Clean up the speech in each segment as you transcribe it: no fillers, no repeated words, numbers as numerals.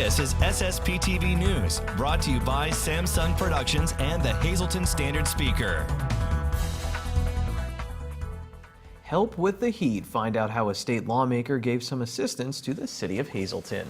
This is SSPTV News, brought to you by Samsung Productions and the Hazleton Standard Speaker. Help with the heat. Find out how a state lawmaker gave some assistance to the city of Hazleton.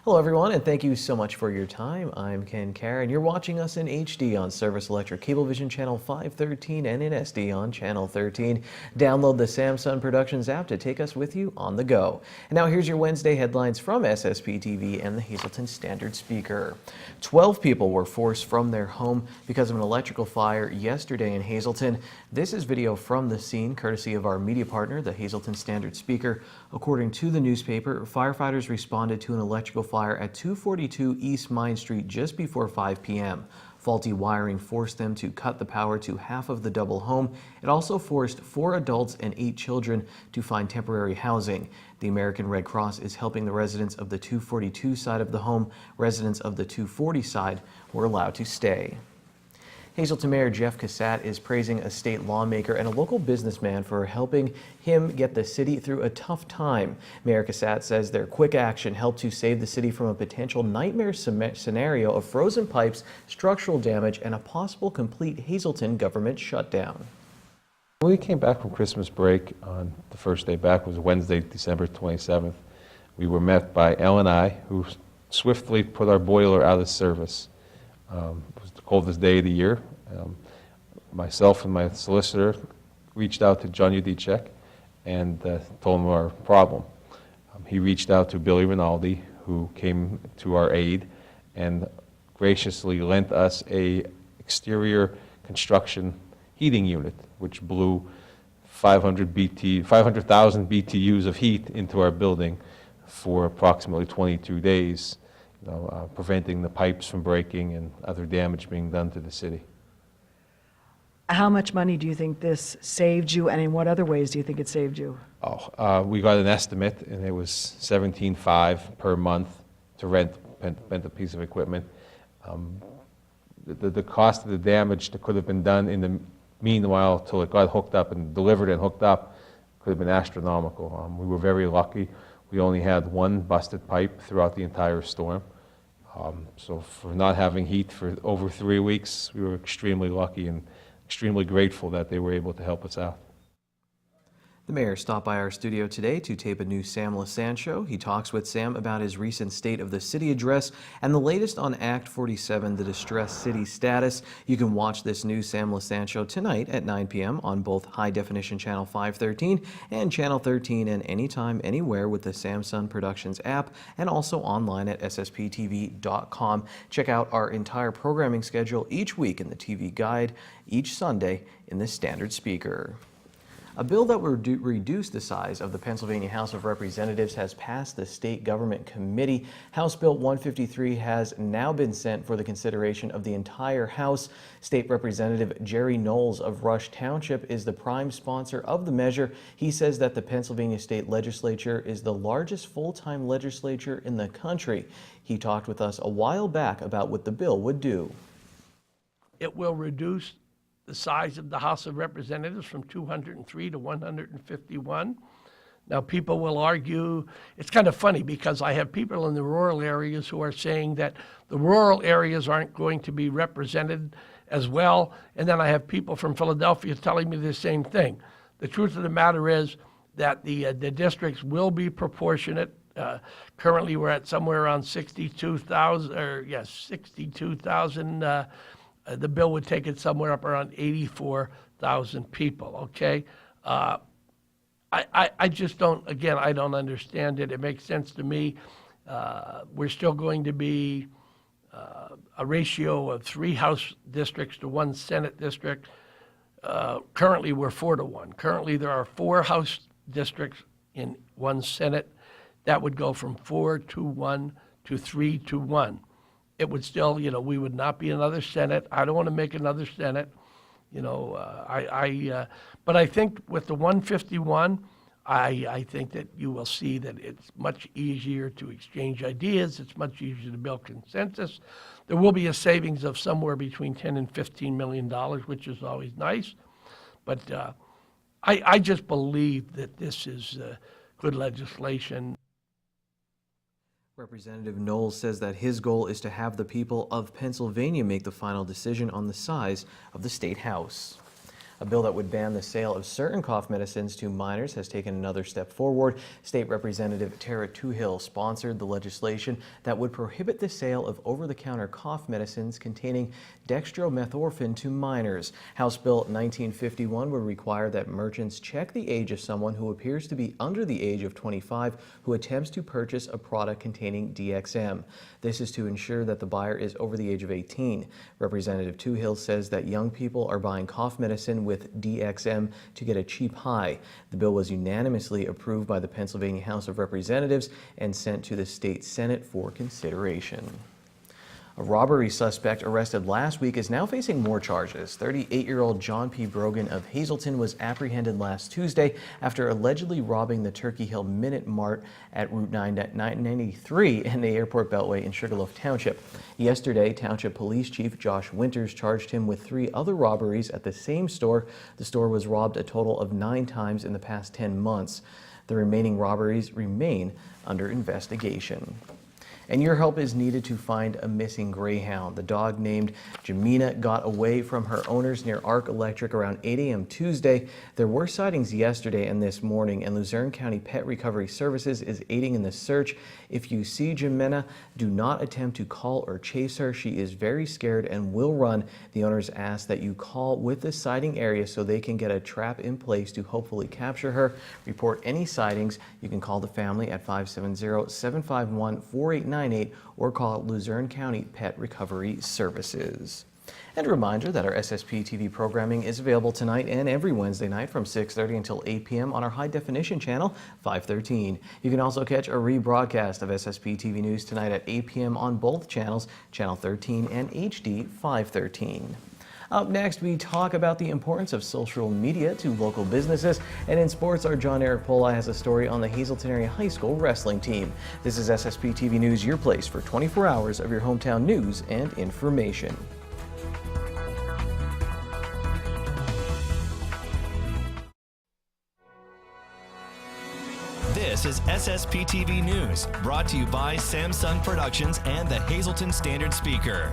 Hello everyone, and thank you so much for your time. I'm Ken Carr, and you're watching us in HD on Service Electric Cablevision Channel 513 and in SD on Channel 13. Download the Samsung Productions app to take us with you on the go. And now here's your Wednesday headlines from SSPTV and the Hazleton Standard Speaker. 12 people were forced from their home because of an electrical fire yesterday in Hazleton. This is video from the scene, courtesy of our media partner, the Hazleton Standard Speaker. According to the newspaper, firefighters responded to an electrical fire at 242 East Mine Street just before 5 p.m. Faulty wiring forced them to cut the power to half of the double home. It also forced 4 adults and 8 children to find temporary housing. The American Red Cross is helping the residents of the 242 side of the home. Residents of the 240 side were allowed to stay. Hazleton Mayor Jeff Cassatt is praising a state lawmaker and a local businessman for helping him get the city through a tough time. Mayor Cassatt says their quick action helped to save the city from a potential nightmare scenario of frozen pipes, structural damage, and a possible complete Hazleton government shutdown. When we came back from Christmas break on the first day back, was Wednesday, December 27th, we were met by L&I, who swiftly put our boiler out of service. It was the coldest day of the year. Myself and my solicitor reached out to John Udicek and told him our problem. He reached out to Billy Rinaldi, who came to our aid and graciously lent us a exterior construction heating unit, which blew 500,000 BTUs of heat into our building for approximately 22 days. Preventing the pipes from breaking and other damage being done to the city. How much money do you think this saved you, and in what other ways do you think it saved you? We got an estimate, and it was $17,500 per month to rent a piece of equipment. The cost of the damage that could have been done in the meanwhile till it got hooked up and delivered and hooked up could have been astronomical. We were very lucky. We only had one busted pipe throughout the entire storm. So for not having heat for over 3 weeks, we were extremely lucky and extremely grateful that they were able to help us out. The mayor stopped by our studio today to tape a new Sam LaSanne show. He talks with Sam about his recent State of the City address and the latest on Act 47, the distressed city status. You can watch this new Sam LaSanne show tonight at 9 p.m. on both High Definition Channel 513 and Channel 13, and anytime, anywhere with the Samsung Productions app, and also online at ssptv.com. Check out our entire programming schedule each week in the TV Guide, each Sunday in the Standard Speaker. A bill that would reduce the size of the Pennsylvania House of Representatives has passed the State Government Committee. House Bill 153 has now been sent for the consideration of the entire House. State Representative Jerry Knowles of Rush Township is the prime sponsor of the measure. He says that the Pennsylvania State Legislature is the largest full-time legislature in the country. He talked with us a while back about what the bill would do. It will reduce the size of the House of Representatives from 203 to 151. Now, people will argue, it's kind of funny because I have people in the rural areas who are saying that the rural areas aren't going to be represented as well, and then I have people from Philadelphia telling me the same thing. The truth of the matter is that the districts will be proportionate. Currently, we're at somewhere around 62,000. The bill would take it somewhere up around 84,000 people, okay? I just don't, again, I don't understand it. It makes sense to me. We're still going to be a ratio of 3 House districts to 1 Senate district. Currently, we're 4 to 1. Currently, there are 4 House districts in 1 Senate. That would go from 4 to 1 to 3 to 1. It would still, we would not be another Senate. I don't want to make another Senate, but I think with the 151, I think that you will see that it's much easier to exchange ideas. It's much easier to build consensus. There will be a savings of somewhere between $10 and $15 million, which is always nice. But I just believe that this is good legislation. Representative Knowles says that his goal is to have the people of Pennsylvania make the final decision on the size of the state house. A bill that would ban the sale of certain cough medicines to minors has taken another step forward. State Representative Tara Toohill sponsored the legislation that would prohibit the sale of over-the-counter cough medicines containing dextromethorphan to minors. House Bill 1951 would require that merchants check the age of someone who appears to be under the age of 25 who attempts to purchase a product containing DXM. This is to ensure that the buyer is over the age of 18. Representative Toohill says that young people are buying cough medicine with DXM to get a cheap high. The bill was unanimously approved by the Pennsylvania House of Representatives and sent to the state Senate for consideration. A robbery suspect arrested last week is now facing more charges. 38-year-old John P. Brogan of Hazleton was apprehended last Tuesday after allegedly robbing the Turkey Hill Minute Mart at Route 993 and the Airport Beltway in Sugarloaf Township. Yesterday, Township Police Chief Josh Winters charged him with 3 other robberies at the same store. The store was robbed a total of 9 times in the past 10 months. The remaining robberies remain under investigation. And your help is needed to find a missing greyhound. The dog named Jamina got away from her owners near Arc Electric around 8 a.m. Tuesday. There were sightings yesterday and this morning, and Luzerne County Pet Recovery Services is aiding in the search. If you see Jamina, do not attempt to call or chase her. She is very scared and will run. The owners ask that you call with the sighting area so they can get a trap in place to hopefully capture her. Report any sightings. You can call the family at 570-751-4898 or call Luzerne County Pet Recovery Services. And a reminder that our SSPTV programming is available tonight and every Wednesday night from 6:30 until 8 p.m. on our high-definition channel 513. You can also catch a rebroadcast of SSPTV News tonight at 8 p.m. on both channels, Channel 13 and HD 513. Up next, we talk about the importance of social media to local businesses. And in sports, our John Eric Pola has a story on the Hazleton Area High School wrestling team. This is SSPTV News, your place for 24 hours of your hometown news and information. This is SSPTV News, brought to you by Samsung Productions and the Hazleton Standard Speaker.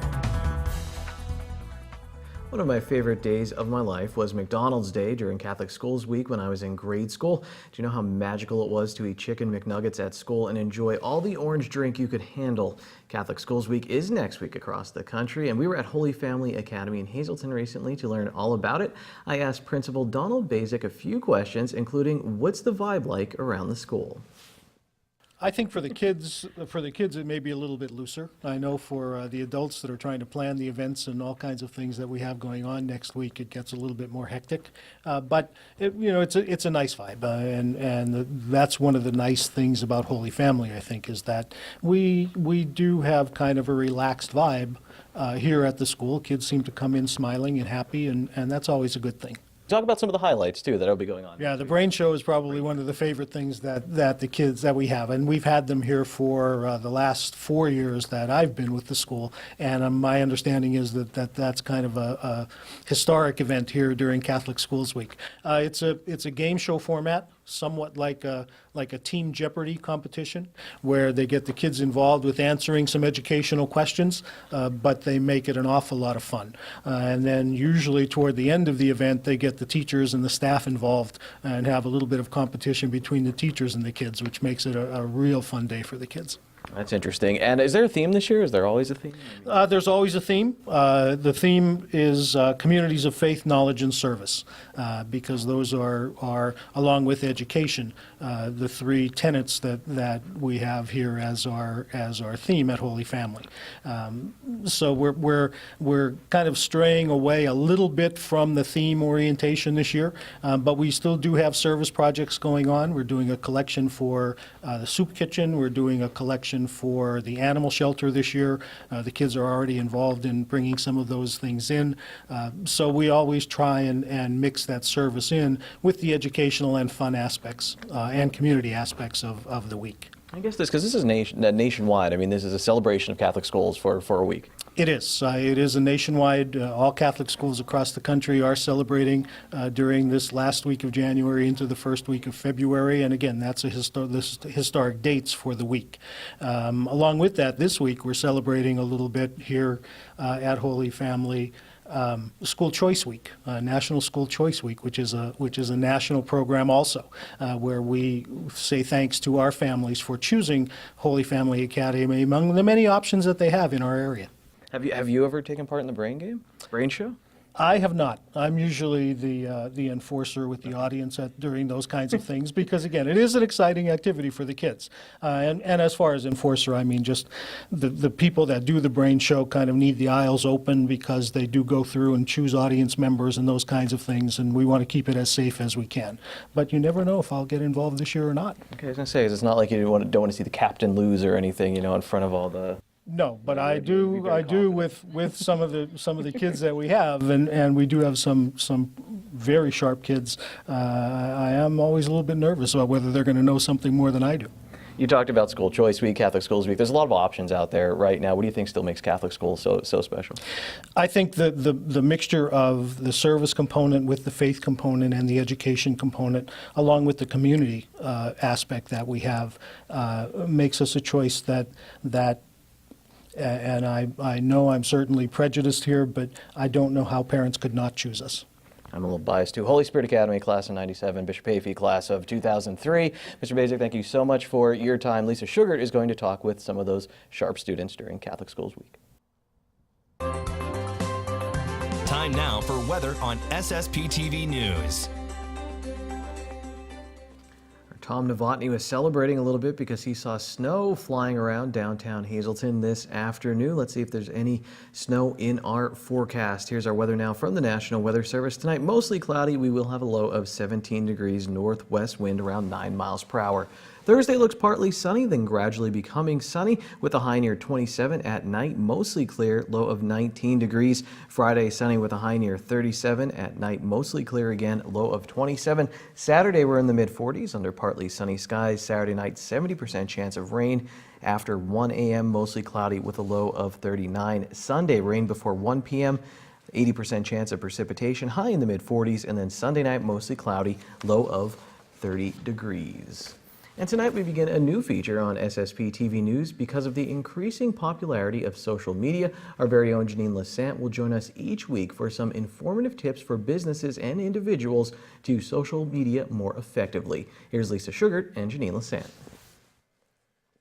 One of my favorite days of my life was McDonald's Day during Catholic Schools Week when I was in grade school. Do you know how magical it was to eat chicken McNuggets at school and enjoy all the orange drink you could handle? Catholic Schools Week is next week across the country, and we were at Holy Family Academy in Hazleton recently to learn all about it. I asked Principal Donald Basic a few questions, including what's the vibe like around the school? I think for the kids, it may be a little bit looser. I know for the adults that are trying to plan the events and all kinds of things that we have going on next week, it gets a little bit more hectic. But it's a nice vibe, and that's one of the nice things about Holy Family. I think is that we do have kind of a relaxed vibe here at the school. Kids seem to come in smiling and happy, and that's always a good thing. Talk about some of the highlights, too, that'll be going on. Yeah, the brain show is probably one of the favorite things that the kids that we have. And we've had them here for the last 4 years that I've been with the school. And my understanding is that's kind of a historic event here during Catholic Schools Week. It's a game show format, somewhat like a Team Jeopardy competition, where they get the kids involved with answering some educational questions, but they make it an awful lot of fun. And then usually toward the end of the event, they get the teachers and the staff involved and have a little bit of competition between the teachers and the kids, which makes it a real fun day for the kids. That's interesting. And is there a theme this year? Is there always a theme? There's always a theme. The theme is communities of faith, knowledge, and service, because those are along with education, the 3 tenets that we have here as our theme at Holy Family. So we're kind of straying away a little bit from the theme orientation this year, but we still do have service projects going on. We're doing a collection for the soup kitchen. We're doing a collection for the animal shelter this year. The kids are already involved in bringing some of those things in. So we always try and mix that service in with the educational and fun aspects and community aspects of the week. I guess because this is nationwide. I mean, this is a celebration of Catholic schools for a week. It is. It is a nationwide, all Catholic schools across the country are celebrating during this last week of January into the first week of February. And again, that's historic dates for the week. Along with that, this week we're celebrating a little bit here at Holy Family. School Choice Week, National School Choice Week, which is a national program also, where we say thanks to our families for choosing Holy Family Academy among the many options that they have in our area. Have you ever taken part in the Brain Show? I have not. I'm usually the enforcer with the audience during those kinds of things because, again, it is an exciting activity for the kids. And as far as enforcer, I mean just the people that do the Brain Show kind of need the aisles open because they do go through and choose audience members and those kinds of things, and we want to keep it as safe as we can. But you never know if I'll get involved this year or not. Okay, I was going to say, it's not like you don't want to see the captain lose or anything, in front of all the... No, but I do with some of the kids that we have, and we do have some very sharp kids. I am always a little bit nervous about whether they're going to know something more than I do. You talked about School Choice Week, Catholic Schools Week. There's a lot of options out there right now. What do you think still makes Catholic schools so special? I think the mixture of the service component with the faith component and the education component, along with the community aspect that we have, makes us a choice that and I know I'm certainly prejudiced here, but I don't know how parents could not choose us. I'm a little biased too. Holy Spirit Academy class of '97, Bishop Hayfie class of 2003. Mr. Basic, thank you so much for your time. Lisa Sugart is going to talk with some of those sharp students during Catholic Schools Week. Time now for weather on SSPTV News. Tom Novotny was celebrating a little bit because he saw snow flying around downtown Hazleton this afternoon. Let's see if there's any snow in our forecast. Here's our weather now from the National Weather Service. Tonight, mostly cloudy. We will have a low of 17 degrees, northwest wind around 9 miles per hour. Thursday looks partly sunny, then gradually becoming sunny with a high near 27 at night, mostly clear, low of 19 degrees. Friday sunny with a high near 37 at night, mostly clear again, low of 27. Saturday we're in the mid-40s under partly sunny skies. Saturday night 70% chance of rain after 1 a.m., mostly cloudy with a low of 39. Sunday rain before 1 p.m. 80% chance of precipitation, high in the mid-40s, and then Sunday night mostly cloudy, low of 30 degrees. And tonight we begin a new feature on SSPTV News because of the increasing popularity of social media. Our very own Janine Lassant will join us each week for some informative tips for businesses and individuals to use social media more effectively. Here's Lisa Sugart and Janine Lassant.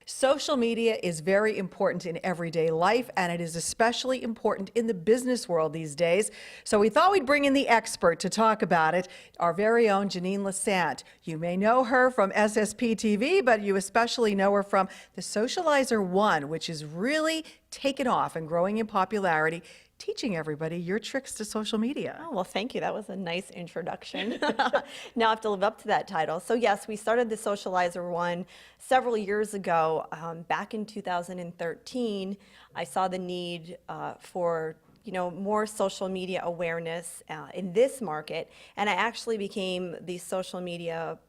Social media is very important in everyday life, and it is especially important in the business world these days. So we thought we'd bring in the expert to talk about it, our very own Janine Lassant. You may know her from SSPTV, but you especially know her from the Socializer One, which is really taken off and growing in popularity, teaching everybody your tricks to social media. Oh, well, thank you. That was a nice introduction. Now I have to live up to that title. So yes, we started the Socializer One several years ago. Back in 2013, I saw the need for more social media awareness in this market, and I actually became the social media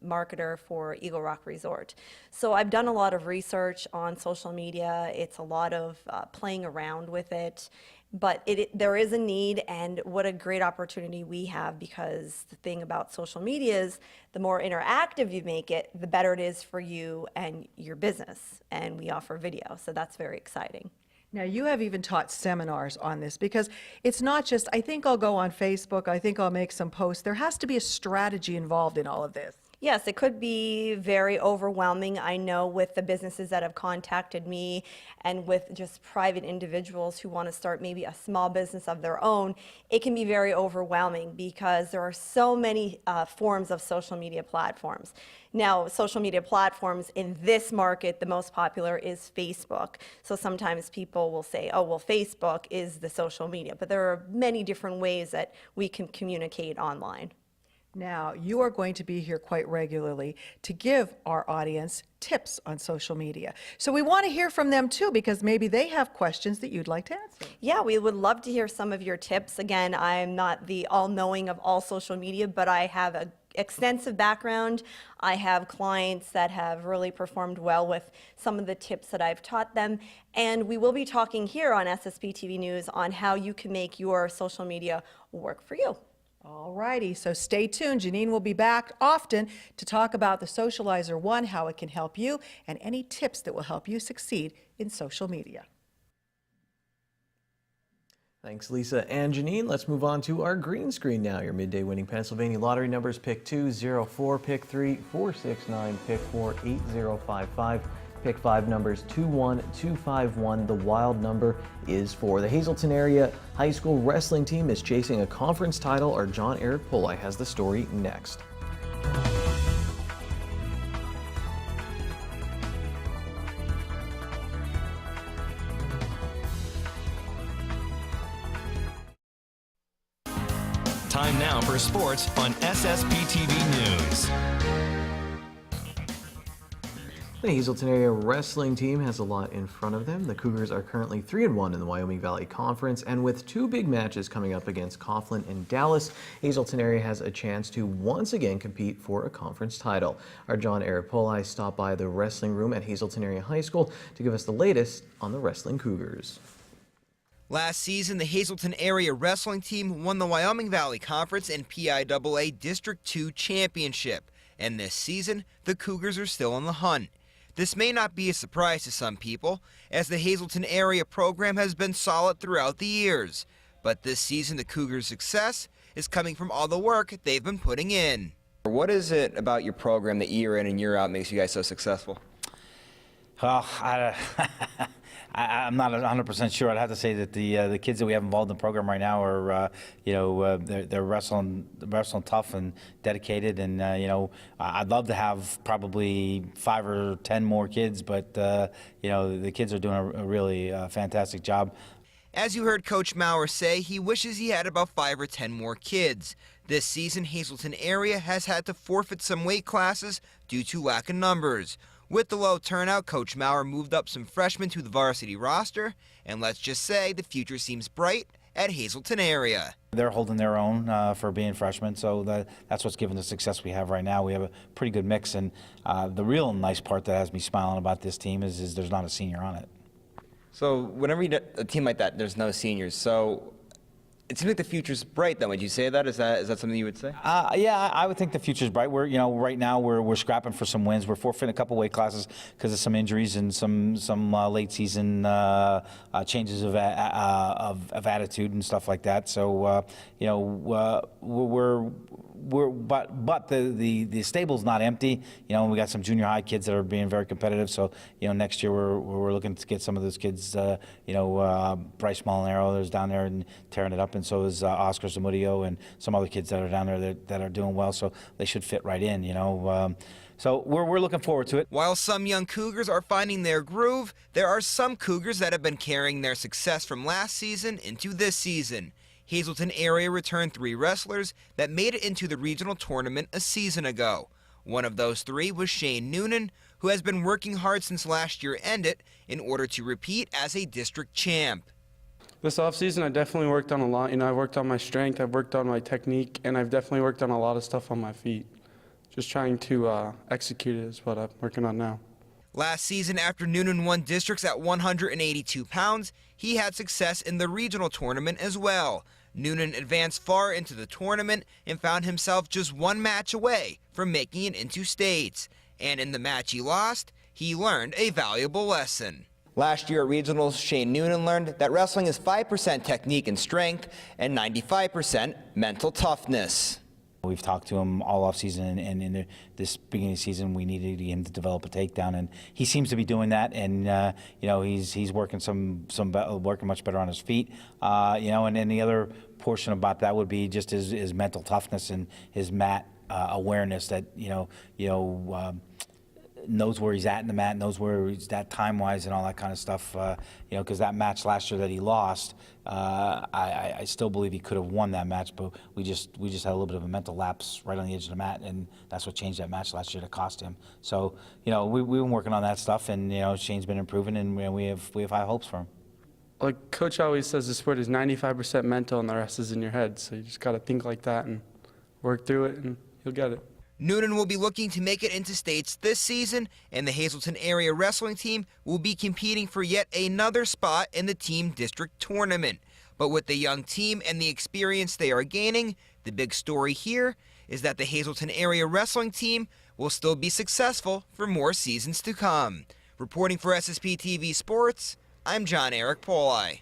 marketer for Eagle Rock Resort. So I've done a lot of research on social media. It's a lot of playing around with it. But there is a need, and what a great opportunity we have, because the thing about social media is the more interactive you make it, the better it is for you and your business. And we offer video, so that's very exciting. Now, you have even taught seminars on this, because it's not just, I think I'll go on Facebook, I think I'll make some posts. There has to be a strategy involved in all of this. Yes, it could be very overwhelming. I know with the businesses that have contacted me and with just private individuals who want to start maybe a small business of their own, it can be very overwhelming because there are so many forms of social media platforms. Now, social media platforms in this market, the most popular is Facebook. So sometimes people will say, oh, well, Facebook is the social media, but there are many different ways that we can communicate online. Now, you are going to be here quite regularly to give our audience tips on social media. So we want to hear from them too, because maybe they have questions that you'd like to answer. Yeah, we would love to hear some of your tips. Again, I'm not the all-knowing of all social media, but I have extensive background. I have clients that have really performed well with some of the tips that I've taught them. And we will be talking here on SSPTV News on how you can make your social media work for you. All righty, so stay tuned. Janine will be back often to talk about the Socializer One, how it can help you, and any tips that will help you succeed in social media. Thanks, Lisa and Janine. Let's move on to our green screen now. Your midday winning Pennsylvania lottery numbers: pick 2, 0, 4, pick 3, 4, 6, 9, pick 4, 8, 0, 5, 5. Pick 5 numbers 2, 1, 2, 5, 1. The wild number is 4. The Hazleton area high school wrestling team is chasing a conference title. Our John Eric Poli has the story next. Time now for sports on SSPTV News. The Hazleton area wrestling team has a lot in front of them. The Cougars are currently 3-1 in the Wyoming Valley Conference, and with 2 big matches coming up against Coughlin and Dallas, Hazleton area has a chance to once again compete for a conference title. Our John Eric Poli stopped by the wrestling room at Hazleton Area High School to give us the latest on the wrestling Cougars. Last season, the Hazleton area wrestling team won the Wyoming Valley Conference and PIAA District 2 Championship. And this season, the Cougars are still on the hunt. This may not be a surprise to some people, as the Hazleton area program has been solid throughout the years. But this season, the Cougars' success is coming from all the work they've been putting in. What is it about your program that year in and year out makes you guys so successful? Well, I'm not 100% sure. I'd have to say that the kids that we have involved in the program right now are, they're wrestling tough and dedicated, and I'd love to have probably 5 or 10 more kids, but the kids are doing a really fantastic job. As you heard Coach Maurer say, he wishes he had about 5 or 10 more kids. This season, Hazleton area has had to forfeit some weight classes due to lack of numbers. With the low turnout, Coach Maurer moved up some freshmen to the varsity roster, and let's just say the future seems bright at Hazleton area. They're holding their own for being freshmen, so that's what's given the success we have right now. We have a pretty good mix, and the real nice part that has me smiling about this team is there's not a senior on it. So whenever you get a team like that, there's no seniors. So it seems like the future's bright, then. Would you say that? Is that something you would say? Yeah, I would think the future's bright. We're, right now we're scrapping for some wins. We're forfeiting a couple weight classes because of some injuries and some late season changes of attitude and stuff like that. So but the stable's not empty. We got some junior high kids that are being very competitive. So next year we're looking to get some of those kids. Bryce Molinaro is down there and tearing it up, and so is Oscar Zamudio and some other kids that are down there that are doing well. So they should fit right in. So we're looking forward to it. While some young Cougars are finding their groove, there are some Cougars that have been carrying their success from last season into this season. Hazleton area returned 3 wrestlers that made it into the regional tournament a season ago. One of those 3 was Shane Noonan, who has been working hard since last year ended in order to repeat as a district champ. This offseason, I definitely worked on a lot. I've worked on my strength, I've worked on my technique, and I've definitely worked on a lot of stuff on my feet. Just trying to execute it is what I'm working on now. Last season, after Noonan won districts at 182 pounds, he had success in the regional tournament as well. Noonan advanced far into the tournament and found himself just 1 match away from making it into states. And in the match he lost, he learned a valuable lesson. Last year at regionals, Shane Noonan learned that wrestling is 5% technique and strength and 95% mental toughness. We've talked to him all off season, and in this beginning of the season, we needed him to develop a takedown, and he seems to be doing that. And he's working working much better on his feet. And then the other portion about that would be just his mental toughness and his mat awareness. That knows where he's at in the mat, knows where he's at time-wise and all that kind of stuff, because that match last year that he lost, I still believe he could have won that match, but we just had a little bit of a mental lapse right on the edge of the mat, and that's what changed that match last year to cost him. So, we've been working on that stuff, and, Shane's been improving, and we have high hopes for him. Like Coach always says, the sport is 95% mental and the rest is in your head, so you just got to think like that and work through it, and he'll get it. Noonan will be looking to make it into states this season, and the Hazleton area wrestling team will be competing for yet another spot in the team district tournament. But with the young team and the experience they are gaining, the big story here is that the Hazleton area wrestling team will still be successful for more seasons to come. Reporting for SSPTV Sports, I'm John Eric Pauli.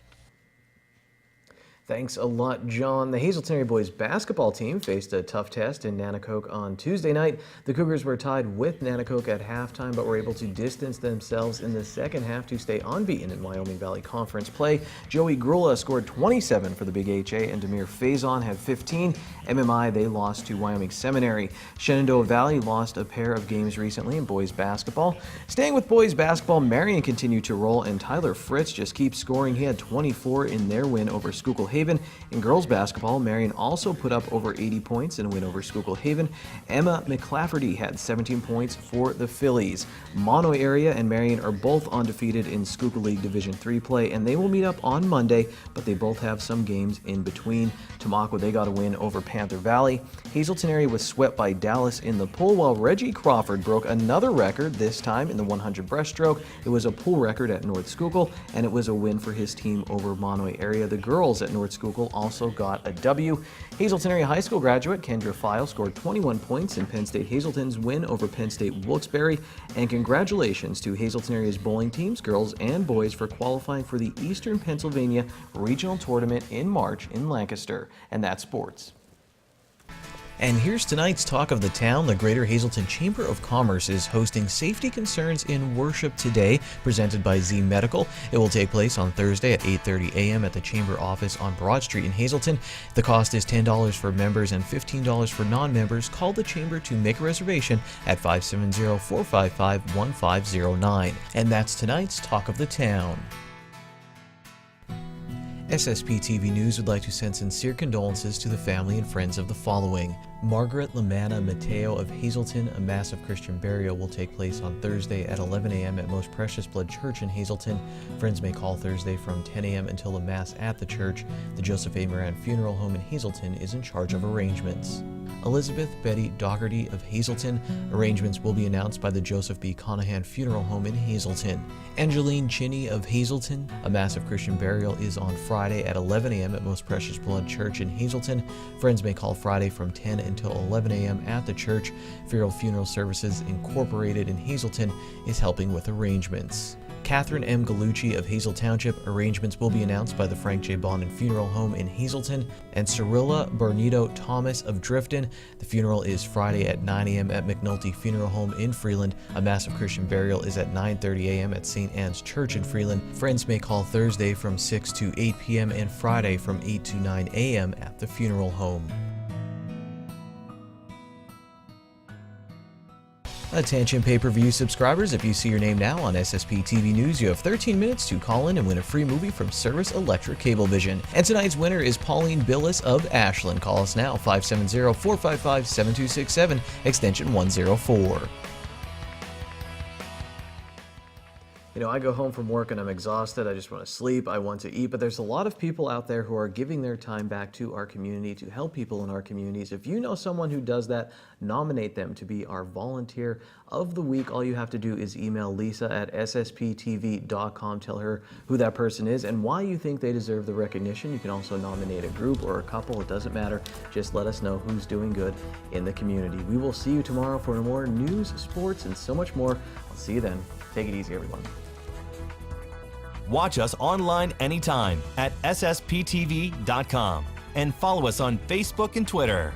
Thanks a lot, John. The Hazleton area boys basketball team faced a tough test in Nanticoke on Tuesday night. The Cougars were tied with Nanticoke at halftime, but were able to distance themselves in the second half to stay unbeaten in Wyoming Valley Conference play. Joey Grula scored 27 for the Big HA, and Demir Faison had 15. MMI, they lost to Wyoming Seminary. Shenandoah Valley lost a pair of games recently in boys basketball. Staying with boys basketball, Marion continued to roll, and Tyler Fritz just keeps scoring. He had 24 in their win over Schuylkill Haven. In girls basketball, Marion also put up over 80 points in a win over Schuylkill Haven. Emma McClafferty had 17 points for the Phillies. Mono area and Marion are both undefeated in Schuylkill League Division III play, and they will meet up on Monday, but they both have some games in between. Tamaqua, they got a win over Panther Valley. Hazleton area was swept by Dallas in the pool, while Reggie Crawford broke another record, this time in the 100 breaststroke. It was a pool record at North Schuylkill, and it was a win for his team over Mono area. The girls at North Schuylkill also got a W. Hazleton area high school graduate Kendra File scored 21 points in Penn State Hazleton's win over Penn State Wilkes-Barre. And congratulations to Hazleton area's bowling teams, girls and boys, for qualifying for the Eastern Pennsylvania Regional Tournament in March in Lancaster. And that's sports. And here's tonight's talk of the town. The Greater Hazleton Chamber of Commerce is hosting Safety Concerns in Worship today, presented by Z Medical. It will take place on Thursday at 8:30 a.m. at the Chamber office on Broad Street in Hazleton. The cost is $10 for members and $15 for non-members. Call the Chamber to make a reservation at 570-455-1509. And that's tonight's talk of the town. SSPTV News would like to send sincere condolences to the family and friends of the following. Margaret Lamanna Mateo of Hazleton. A mass of Christian burial will take place on Thursday at 11 a.m. at Most Precious Blood Church in Hazleton. Friends may call Thursday from 10 a.m. until the mass at the church. The Joseph A. Moran Funeral Home in Hazleton is in charge of arrangements. Elizabeth Betty Dougherty of Hazleton. Arrangements will be announced by the Joseph B. Conahan Funeral Home in Hazleton. Angeline Chinney of Hazleton. A mass of Christian burial is on Friday at 11 a.m. at Most Precious Blood Church in Hazleton. Friends may call Friday from 10 until 11 a.m. at the church. Feral Funeral Services Incorporated in Hazleton is helping with arrangements. Catherine M. Gallucci of Hazel Township. Arrangements will be announced by the Frank J. Bonin Funeral Home in Hazleton. And Cirilla Bernito Thomas of Drifton. The funeral is Friday at 9 a.m. at McNulty Funeral Home in Freeland. A mass of Christian burial is at 9:30 a.m. at St. Anne's Church in Freeland. Friends may call Thursday from 6 to 8 p.m. and Friday from 8 to 9 a.m. at the funeral home. Attention pay-per-view subscribers, if you see your name now on SSPTV News, you have 13 minutes to call in and win a free movie from Service Electric Cablevision. And tonight's winner is Pauline Billis of Ashland. Call us now, 570-455-7267, extension 104. You know, I go home from work and I'm exhausted. I just want to sleep. I want to eat. But there's a lot of people out there who are giving their time back to our community to help people in our communities. If you know someone who does that, nominate them to be our volunteer of the week. All you have to do is email Lisa at ssptv.com. Tell her who that person is and why you think they deserve the recognition. You can also nominate a group or a couple. It doesn't matter. Just let us know who's doing good in the community. We will see you tomorrow for more news, sports, and so much more. I'll see you then. Take it easy, everyone. Watch us online anytime at ssptv.com and follow us on Facebook and Twitter.